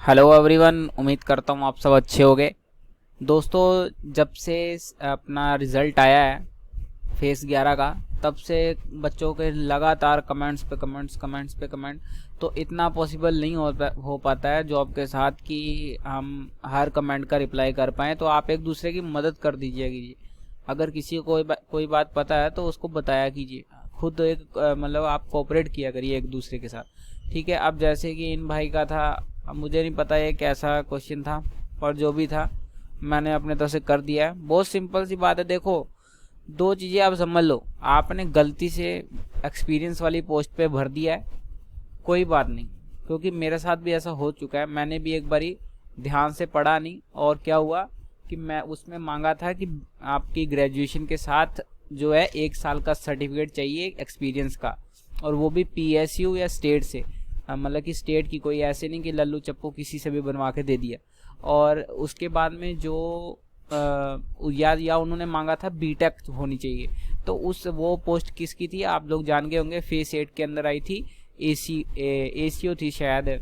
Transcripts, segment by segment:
Hello everyone, उम्मीद करता हूँ आप सब अच्छे होंगे। दोस्तों, जब से अपना रिज़ल्ट आया है फेस 11 का, तब से बच्चों के लगातार कमेंट तो इतना पॉसिबल नहीं हो पाता है जॉब के साथ कि हम हर कमेंट का रिप्लाई कर पाएँ। तो आप एक दूसरे की मदद कर दीजिए कीजिए। अगर किसी को कोई बात पता है तो उसको बताया कीजिए। खुद एक मतलब आप कोऑपरेट किया करिए एक दूसरे के साथ। ठीक है। अब जैसे कि इन भाई का था, अब मुझे नहीं पता ये कैसा क्वेश्चन था, और जो भी था मैंने अपने तरफ से कर दिया है। बहुत सिंपल सी बात है। देखो, दो चीज़ें आप समझ लो। आपने गलती से एक्सपीरियंस वाली पोस्ट पे भर दिया है, कोई बात नहीं, क्योंकि मेरे साथ भी ऐसा हो चुका है। मैंने भी एक बारी ध्यान से पढ़ा नहीं, और क्या हुआ कि मैं उसमें मांगा था कि आपकी ग्रेजुएशन के साथ जो है 1 साल का सर्टिफिकेट चाहिए एक्सपीरियंस का, और वो भी पीएसयू या स्टेट से। मतलब कि स्टेट की, कोई ऐसे नहीं कि लल्लू चप्पू किसी से भी बनवा के दे दिया। और उसके बाद में जो या उन्होंने मांगा था बीटेक होनी चाहिए। तो वो पोस्ट किसकी थी आप लोग जान गए होंगे। फेस 8 के अंदर आई थी, एसीओ थी शायद,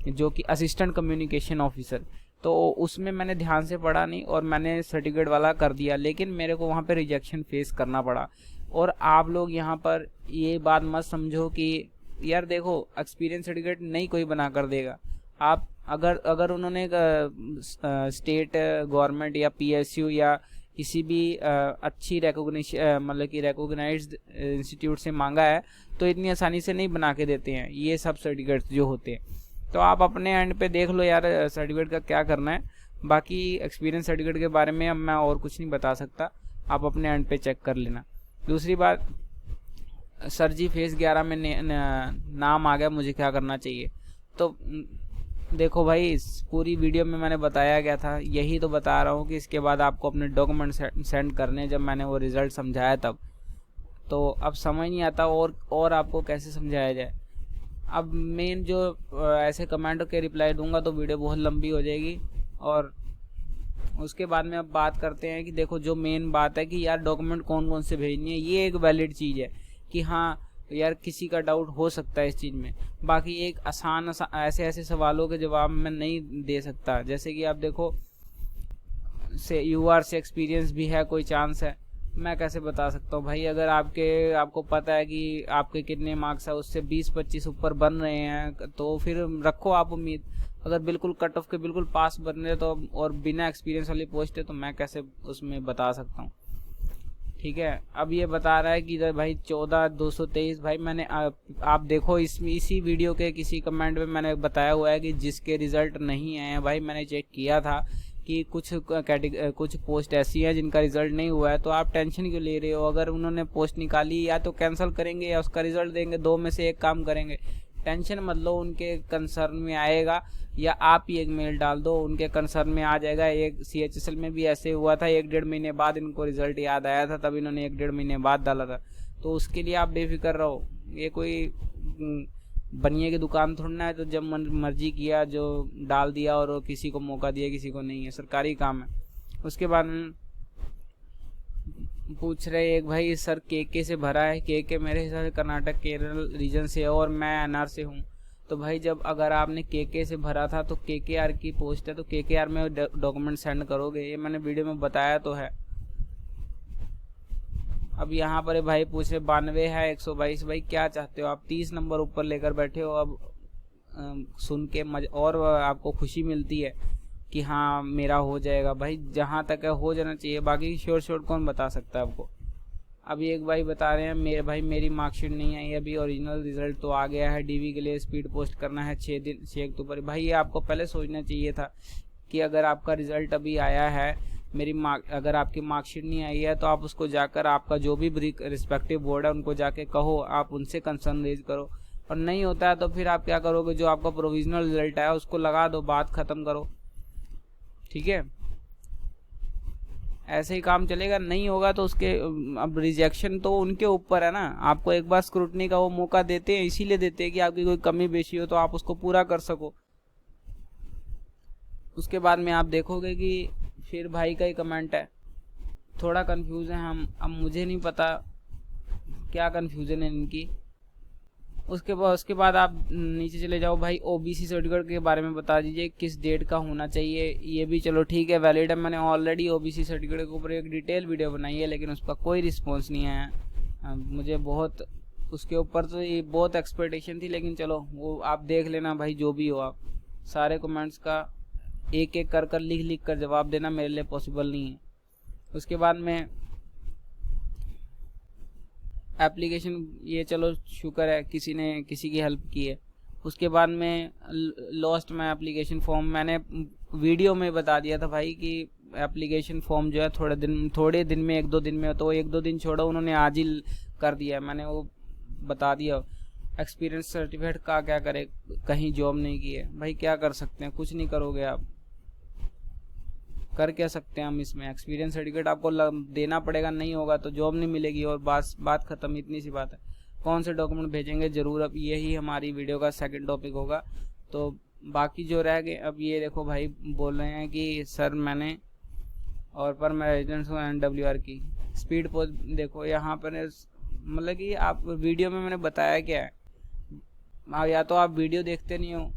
जो कि असिस्टेंट कम्युनिकेशन ऑफिसर। तो उसमें मैंने ध्यान से पढ़ा नहीं और मैंने सर्टिफिकेट वाला कर दिया, लेकिन मेरे को वहाँ पे रिजेक्शन फेस करना पड़ा। और आप लोग यहाँ पर ये बात मत समझो कि यार देखो, एक्सपीरियंस सर्टिफिकेट नहीं कोई बना कर देगा। आप अगर उन्होंने स्टेट गवर्नमेंट या पीएसयू या किसी भी अच्छी रिकॉग्निशन मतलब कि रिकॉग्नाइज्ड इंस्टीट्यूट से मांगा है, तो इतनी आसानी से नहीं बना के देते हैं ये सब सर्टिफिकेट्स जो होते हैं। तो आप अपने एंड पे देख लो यार, सर्टिफिकेट का क्या करना है। बाकी एक्सपीरियंस सर्टिफिकेट के बारे में अब मैं और कुछ नहीं बता सकता, आप अपने एंड पे चेक कर लेना। दूसरी बात, सर जी फेस 11 में नाम आ गया, मुझे क्या करना चाहिए? तो देखो भाई, इस पूरी वीडियो में मैंने बताया गया था, यही तो बता रहा हूँ कि इसके बाद आपको अपने डॉक्यूमेंट सेंड करने। जब मैंने वो रिज़ल्ट समझाया तब तो अब समझ नहीं आता और आपको कैसे समझाया जाए। अब मेन जो ऐसे कमेंट के रिप्लाई दूंगा तो वीडियो बहुत लंबी हो जाएगी। और उसके बाद में अब बात करते हैं कि देखो, जो मेन बात है कि यार डॉक्यूमेंट कौन कौन से भेजनी है, ये एक वैलिड चीज़ है कि हाँ यार किसी का डाउट हो सकता है इस चीज़ में। बाकी एक आसान ऐसे सवालों के जवाब मैं नहीं दे सकता। जैसे कि आप देखो, से यूआर से एक्सपीरियंस भी है, कोई चांस है? मैं कैसे बता सकता हूँ भाई? अगर आपको पता है कि आपके कितने मार्क्स है, उससे 20-25 ऊपर बन रहे हैं, तो फिर रखो आप उम्मीद। अगर बिल्कुल कट ऑफ के बिल्कुल पास बन रहे तो, और बिना एक्सपीरियंस वाली पोस्ट है, तो मैं कैसे उसमें बता सकता हूँ? ठीक है। अब ये बता रहा है कि इधर भाई 14,223। भाई मैंने आप देखो, इसी वीडियो के किसी कमेंट में मैंने बताया हुआ है कि जिसके रिजल्ट नहीं आए हैं, भाई मैंने चेक किया था कि कुछ पोस्ट ऐसी हैं जिनका रिजल्ट नहीं हुआ है। तो आप टेंशन क्यों ले रहे हो? अगर उन्होंने पोस्ट निकाली, या तो कैंसिल करेंगे या उसका रिजल्ट देंगे, दो में से एक काम करेंगे। टेंशन मत लो, उनके कंसर्न में आएगा, या आप ही एक मेल डाल दो, उनके कंसर्न में आ जाएगा। एक सीएचएसएल में भी ऐसे हुआ था, 1-1.5 महीने बाद इनको रिजल्ट याद आया था, तब इन्होंने 1-1.5 महीने बाद डाला था। तो उसके लिए आप बेफिक्र रहो। ये कोई बनिए की दुकान थोड़ी ना है, तो जब मर्जी किया जो डाल दिया, और किसी को मौका दिया किसी को नहीं है, सरकारी काम है। उसके बाद पूछ रहे एक भाई, सर के से भरा है। के मेरे हिसाब से कर्नाटक केरल रीजन से है, और मैं एनआर से हूँ। तो भाई जब अगर आपने के से भरा था तो केकेआर की पोस्ट है, तो केकेआर में डॉक्यूमेंट सेंड करोगे, ये मैंने वीडियो में बताया तो है। अब यहाँ पर भाई पूछ रहे 92 है 122। भाई क्या चाहते हो आप? 30 नंबर ऊपर लेकर बैठे हो। अब सुन के और आपको खुशी मिलती है कि हाँ मेरा हो जाएगा। भाई जहाँ तक है हो जाना चाहिए, बाकी श्योर कौन बता सकता है आपको। अभी एक भाई बता रहे हैं, मेरी मार्कशीट नहीं आई अभी, ओरिजिनल रिजल्ट तो आ गया है, डीवी के लिए स्पीड पोस्ट करना है 6 अक्टूबर। भाई ये आपको पहले सोचना चाहिए था कि अगर आपका रिजल्ट अभी आया है, अगर आपकी मार्कशीट नहीं आई है, तो आप उसको जाकर, आपका जो भी रिस्पेक्टिव बोर्ड है उनको जाके कहो, आप उनसे कंसर्न रेज करो। और नहीं होता है तो फिर आप क्या करोगे, जो आपका प्रोविजनल रिजल्ट आया उसको लगा दो, बात खत्म करो। ठीक है, ऐसे ही काम चलेगा। नहीं होगा तो उसके अब रिजेक्शन तो उनके ऊपर है ना। आपको एक बार स्क्रूटनी का वो मौका देते हैं, इसीलिए देते हैं कि आपकी कोई कमी बेशी हो तो आप उसको पूरा कर सको। उसके बाद में आप देखोगे कि फिर भाई का ही कमेंट है, थोड़ा कंफ्यूज है हम। अब मुझे नहीं पता क्या कंफ्यूजन है इनकी। उसके बाद आप नीचे चले जाओ भाई, ओबीसी सर्टिफिकेट के बारे में बता दीजिए किस डेट का होना चाहिए। ये भी चलो ठीक है, वैलिड है। मैंने ऑलरेडी ओबीसी सर्टिफिकेट के ऊपर एक डिटेल वीडियो बनाई है, लेकिन उसका कोई रिस्पॉन्स नहीं आया। मुझे बहुत उसके ऊपर तो ये बहुत एक्सपेक्टेशन थी, लेकिन चलो वो आप देख लेना भाई, जो भी हो आप सारे कमेंट्स का एक एक कर कर लिख कर जवाब देना मेरे लिए पॉसिबल नहीं है। उसके बाद में एप्लीकेशन, ये चलो शुक्र है किसी ने किसी की हेल्प की है। उसके बाद में लॉस्ट माई एप्लीकेशन फॉर्म, मैंने वीडियो में बता दिया था भाई कि एप्लीकेशन फॉर्म जो है थोड़े दिन में 1-2 दिन में, तो 1-2 दिन छोड़ो, उन्होंने आज ही कर दिया है, मैंने वो बता दिया। एक्सपीरियंस सर्टिफिकेट का क्या करे, कहीं जॉब नहीं की है भाई, क्या कर सकते हैं, कुछ नहीं करोगे आप, कर क्या सकते हैं हम इसमें। एक्सपीरियंस सर्टिफिकेट आपको देना पड़ेगा, नहीं होगा तो जॉब नहीं मिलेगी, और बात खत्म, इतनी सी बात है। कौन से डॉक्यूमेंट भेजेंगे जरूर, अब यही हमारी वीडियो का सेकंड टॉपिक होगा। तो बाकी जो रह गए, अब ये देखो भाई बोल रहे हैं कि सर मैंने और पर मैं रेजिडेंस हूँ NWR की स्पीड पोस्ट, देखो यहाँ पर मतलब कि आप वीडियो में मैंने बताया क्या है, या तो आप वीडियो देखते नहीं हो।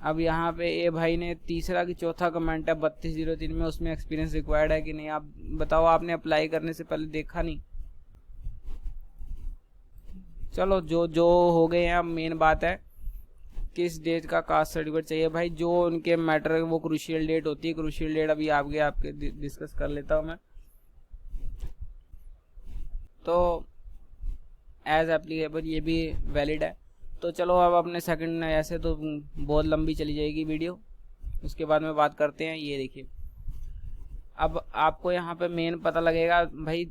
अब यहाँ पे ये भाई ने तीसरा की चौथा कमेंट है 3203 में, उसमें एक्सपीरियंस रिक्वायर्ड है कि नहीं, आप बताओ, आपने अप्लाई करने से पहले देखा नहीं। चलो जो हो गए हैं, अब मेन बात है किस डेट का कास्ट सर्टिफिकेट चाहिए भाई, जो उनके मैटर वो क्रूशियल डेट होती है। क्रूशियल डेट अभी आपके डिस्कस कर लेता हूँ मैं। तो एज एप्लीकेबल ये भी वैलिड है। तो चलो अब अपने सेकंड, ऐसे तो बहुत लंबी चली जाएगी वीडियो, उसके बाद में बात करते हैं। ये देखिए, अब आपको यहाँ पे मेन पता लगेगा भाई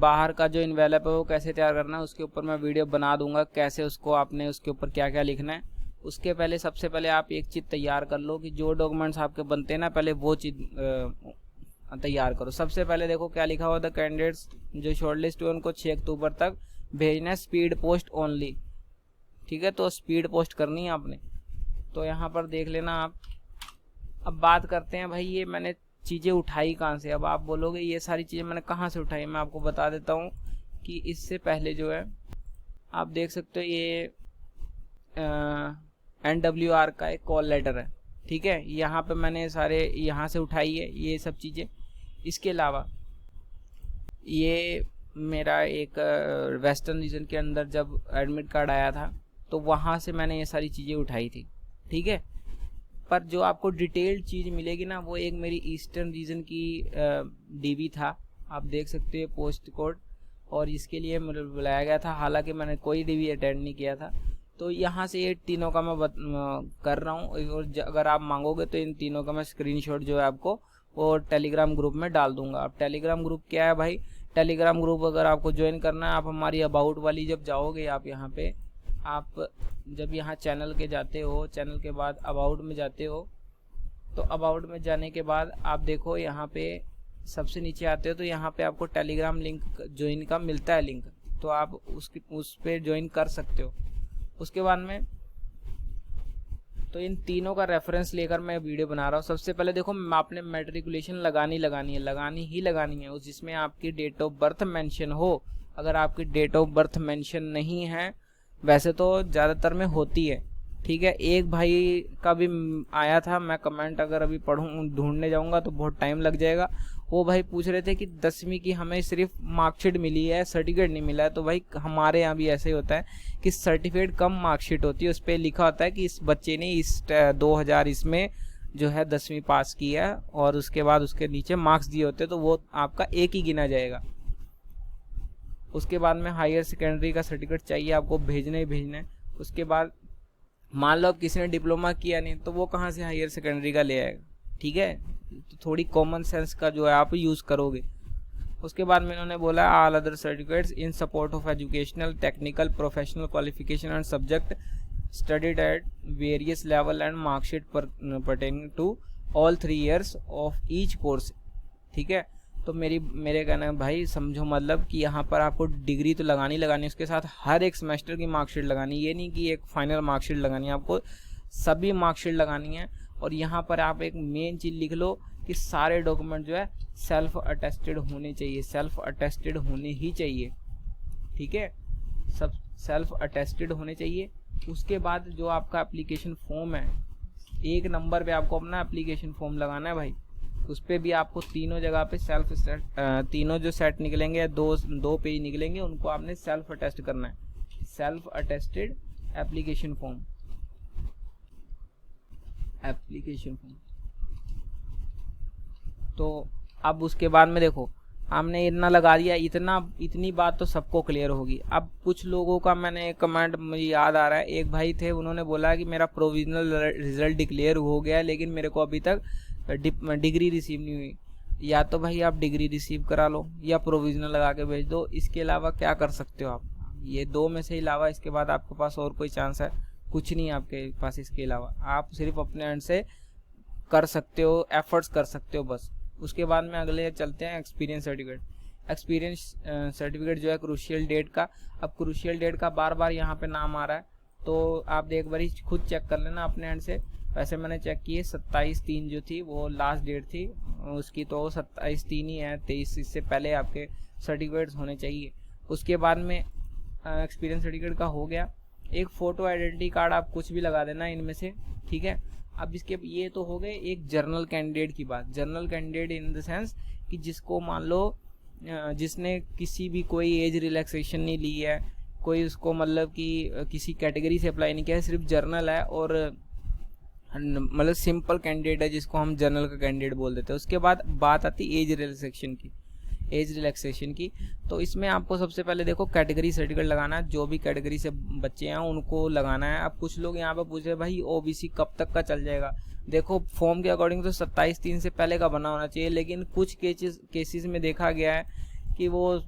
बाहर का जो इन्वेलप है वो कैसे तैयार करना है, उसके ऊपर मैं वीडियो बना दूंगा, कैसे उसको आपने उसके ऊपर क्या क्या लिखना है। उसके पहले सबसे पहले आप एक चीज़ तैयार कर लो कि जो डॉक्यूमेंट्स आपके बनते हैं ना, पहले वो चीज़ तैयार करो। सबसे पहले देखो क्या लिखा हुआ था, कैंडिडेट्स जो शॉर्टलिस्ट हुए उनको 6 अक्टूबर तक भेजना है, स्पीड पोस्ट ओनली। ठीक है, तो स्पीड पोस्ट करनी है आपने, तो यहाँ पर देख लेना आप। अब बात करते हैं भाई, ये मैंने चीज़ें उठाई कहाँ से। अब आप बोलोगे ये सारी चीज़ें मैंने कहाँ से उठाई, मैं आपको बता देता हूँ कि इससे पहले जो है आप देख सकते हो, ये NWR का एक कॉल लेटर है। ठीक है, यहाँ पे मैंने सारे यहाँ से उठाई है ये सब चीज़ें। इसके अलावा ये मेरा एक वेस्टर्न रीजन के अंदर जब एडमिट कार्ड आया था, तो वहाँ से मैंने ये सारी चीज़ें उठाई थी। ठीक है, पर जो आपको डिटेल्ड चीज़ मिलेगी ना, वो एक मेरी ईस्टर्न रीजन की DV था, आप देख सकते हो पोस्ट कोड, और इसके लिए मुझे बुलाया गया था, हालांकि मैंने कोई DV अटेंड नहीं किया था। तो यहाँ से ये तीनों का मैं कर रहा हूँ, और अगर आप मांगोगे तो इन तीनों का मैं स्क्रीनशॉट जो है आपको वो टेलीग्राम ग्रुप में डाल दूंगा। अब टेलीग्राम ग्रुप क्या है भाई, टेलीग्राम ग्रुप अगर आपको ज्वाइन करना है, आप हमारी अबाउट वाली जब जाओगे, आप यहाँ पे आप जब यहाँ चैनल के जाते हो, चैनल के बाद अबाउट में जाते हो, तो अबाउट में जाने के बाद आप देखो यहाँ पे सबसे नीचे आते हो, तो यहाँ पे आपको टेलीग्राम लिंक ज्वाइन का मिलता है लिंक, तो आप उस पर ज्वाइन कर सकते हो। उसके बाद में तो इन तीनों का रेफरेंस लेकर मैं वीडियो बना रहा हूँ। सबसे पहले देखो, आपने मैट्रिकुलेशन लगानी है उस जिसमें आपकी डेट ऑफ बर्थ मेंशन हो। अगर आपकी डेट ऑफ बर्थ मेंशन नहीं है, वैसे तो ज़्यादातर में होती है। ठीक है, एक भाई का भी आया था, मैं कमेंट अगर अभी ढूंढने जाऊंगा तो बहुत टाइम लग जाएगा। वो भाई पूछ रहे थे कि 10वीं की हमें सिर्फ मार्कशीट मिली है, सर्टिफिकेट नहीं मिला है। तो भाई हमारे यहाँ भी ऐसे ही होता है कि सर्टिफिकेट कम मार्कशीट होती है, उस पर लिखा होता है कि इस बच्चे ने इस 2000 इसमें जो है 10वीं पास की है, और उसके बाद उसके नीचे मार्क्स दिए होते हैं, तो वो आपका एक ही गिना जाएगा। उसके बाद में हायर सेकेंडरी का सर्टिफिकेट चाहिए आपको, भेजना ही भेजना है। उसके बाद मान लो किसी ने डिप्लोमा किया नहीं, तो वो कहाँ से हायर सेकेंडरी का ले आएगा। ठीक है, तो थोड़ी कॉमन सेंस का जो है आप यूज़ करोगे। उसके बाद में इन्होंने बोला all other certificates in support of educational, technical, professional qualification and subject studied at various level and marksheet pertaining to all 3 years of each course. ठीक है, तो मेरे कहना भाई समझो, मतलब कि यहाँ पर आपको डिग्री तो लगानी उसके साथ हर एक सेमेस्टर की मार्कशीट लगानी, ये नहीं कि एक फाइनल मार्कशीट लगानी है, आपको सभी मार्कशीट लगानी है। और यहाँ पर आप एक मेन चीज़ लिख लो कि सारे डॉक्यूमेंट जो है सेल्फ अटेस्टेड होने चाहिए, सेल्फ अटेस्टेड होने ही चाहिए। ठीक है, सब सेल्फ अटेस्टेड होने चाहिए। उसके बाद जो आपका एप्लीकेशन फॉर्म है, 1 नंबर पे आपको अपना एप्लीकेशन फॉर्म लगाना है भाई। उस पर भी आपको तीनों जगह पे सेल्फ सेट, तीनों जो सेट निकलेंगे, दो पेज निकलेंगे, उनको आपने सेल्फ अटेस्ट करना है, self attested application form, application form. तो अब उसके बाद में देखो हमने इतना लगा दिया, इतनी बात तो सबको क्लियर होगी। अब कुछ लोगों का मैंने एक कमेंट मुझे याद आ रहा है, एक भाई थे, उन्होंने बोला कि मेरा प्रोविजनल रिजल्ट डिक्लेयर हो गया है लेकिन मेरे को अभी तक डिग्री रिसीव नहीं हुई। या तो भाई आप डिग्री रिसीव करा लो या प्रोविजनल लगा के भेज दो, इसके अलावा क्या कर सकते हो आप? ये 2 में से अलावा इसके बाद आपके पास और कोई चांस है? कुछ नहीं आपके पास इसके अलावा। आप सिर्फ अपने एंड से कर सकते हो, एफर्ट्स कर सकते हो बस। उसके बाद में अगले चलते हैं एक्सपीरियंस सर्टिफिकेट। एक्सपीरियंस सर्टिफिकेट जो है क्रूशियल डेट का, अब क्रूशियल डेट का बार बार यहाँ पे नाम आ रहा है, तो आप एक बार खुद चेक कर लेना अपने एंड से। वैसे मैंने चेक किए 27/3 जो थी वो लास्ट डेट थी उसकी, तो 27/3 ही है, 23 इससे पहले आपके सर्टिफिकेट्स होने चाहिए। उसके बाद में एक्सपीरियंस सर्टिफिकेट का हो गया। एक फ़ोटो आइडेंटिटी कार्ड आप कुछ भी लगा देना इनमें से, ठीक है। अब इसके ये तो हो गए एक जर्नल कैंडिडेट की बात। Journal candidate in the sense कि जिसको मान लो जिसने किसी भी कोई एज रिलैक्सेशन नहीं ली है, कोई उसको मतलब कि किसी कैटेगरी से अप्लाई नहीं किया है, सिर्फ जर्नल है और मतलब सिंपल कैंडिडेट है जिसको हम जर्नल का कैंडिडेट बोल देते हैं। उसके बाद बात आती है एज रिलैक्सेशन की। तो इसमें आपको सबसे पहले देखो कैटेगरी सर्टिफिकेट लगाना है, जो भी कैटेगरी से बच्चे हैं उनको लगाना है। अब कुछ लोग यहाँ पे पूछे भाई ओबीसी कब तक का चल जाएगा? देखो फॉर्म के अकॉर्डिंग तो 27/3 से पहले का बना होना चाहिए, लेकिन कुछ केसेस में देखा गया है कि वो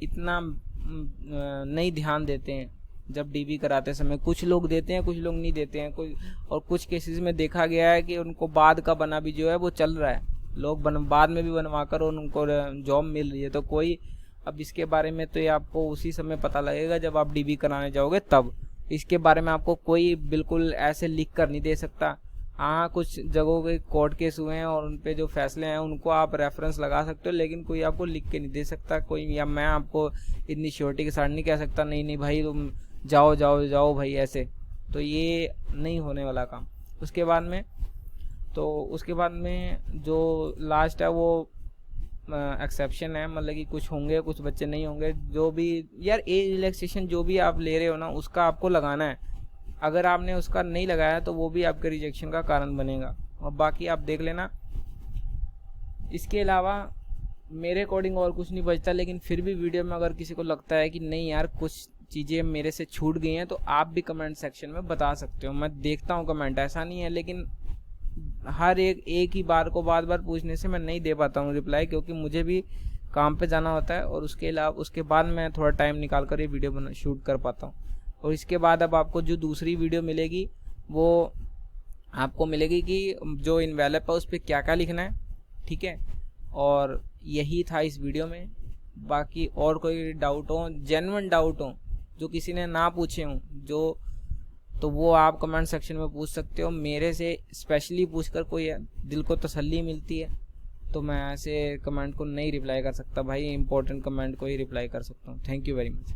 इतना नहीं ध्यान देते हैं जब डीबी कराते समय। कुछ लोग देते हैं, कुछ लोग नहीं देते हैं, और कुछ केसेस में देखा गया है कि उनको बाद का बना भी जो है वो चल रहा है, लोग बाद में भी बनवा कर उनको जॉब मिल रही है। तो कोई अब इसके बारे में तो ये आपको उसी समय पता लगेगा जब आप डीबी कराने जाओगे तब। इसके बारे में आपको कोई बिल्कुल ऐसे लिख कर नहीं दे सकता। हाँ, कुछ जगहों के कोर्ट केस हुए हैं और उन पे जो फैसले हैं उनको आप रेफरेंस लगा सकते हो, लेकिन कोई आपको लिख के नहीं दे सकता कोई, या मैं आपको इतनी श्योरिटी के साथ नहीं कह सकता नहीं भाई तुम जाओ भाई ऐसे, तो ये नहीं होने वाला काम। उसके बाद में जो लास्ट है वो एक्सेप्शन है, मतलब कि कुछ होंगे कुछ बच्चे नहीं होंगे। जो भी यार एज रिलैक्सेशन जो भी आप ले रहे हो ना उसका आपको लगाना है। अगर आपने उसका नहीं लगाया तो वो भी आपके रिजेक्शन का कारण बनेगा, और बाकी आप देख लेना। इसके अलावा मेरे अकॉर्डिंग और कुछ नहीं बचता, लेकिन फिर भी वीडियो में अगर किसी को लगता है कि नहीं यार कुछ चीज़ें मेरे से छूट गई हैं तो आप भी कमेंट सेक्शन में बता सकते हो। मैं देखता हूँ कमेंट, ऐसा नहीं है, लेकिन हर एक ही बार को बार पूछने से मैं नहीं दे पाता हूँ रिप्लाई, क्योंकि मुझे भी काम पे जाना होता है और उसके अलावा उसके बाद मैं थोड़ा टाइम निकाल कर ये वीडियो शूट कर पाता हूँ। और इसके बाद अब आपको जो दूसरी वीडियो मिलेगी वो आपको मिलेगी कि जो इनवेलप है उस पर क्या क्या लिखना है, ठीक है। और यही था इस वीडियो में। बाकी और कोई डाउट हो, जेन्युइन डाउट हो जो किसी ने ना पूछे हों तो वो आप कमेंट सेक्शन में पूछ सकते हो। मेरे से स्पेशली पूछकर कोई दिल को तसल्ली मिलती है, तो मैं ऐसे कमेंट को नहीं रिप्लाई कर सकता भाई, इंपॉर्टेंट कमेंट को ही रिप्लाई कर सकता हूँ। Thank you very much.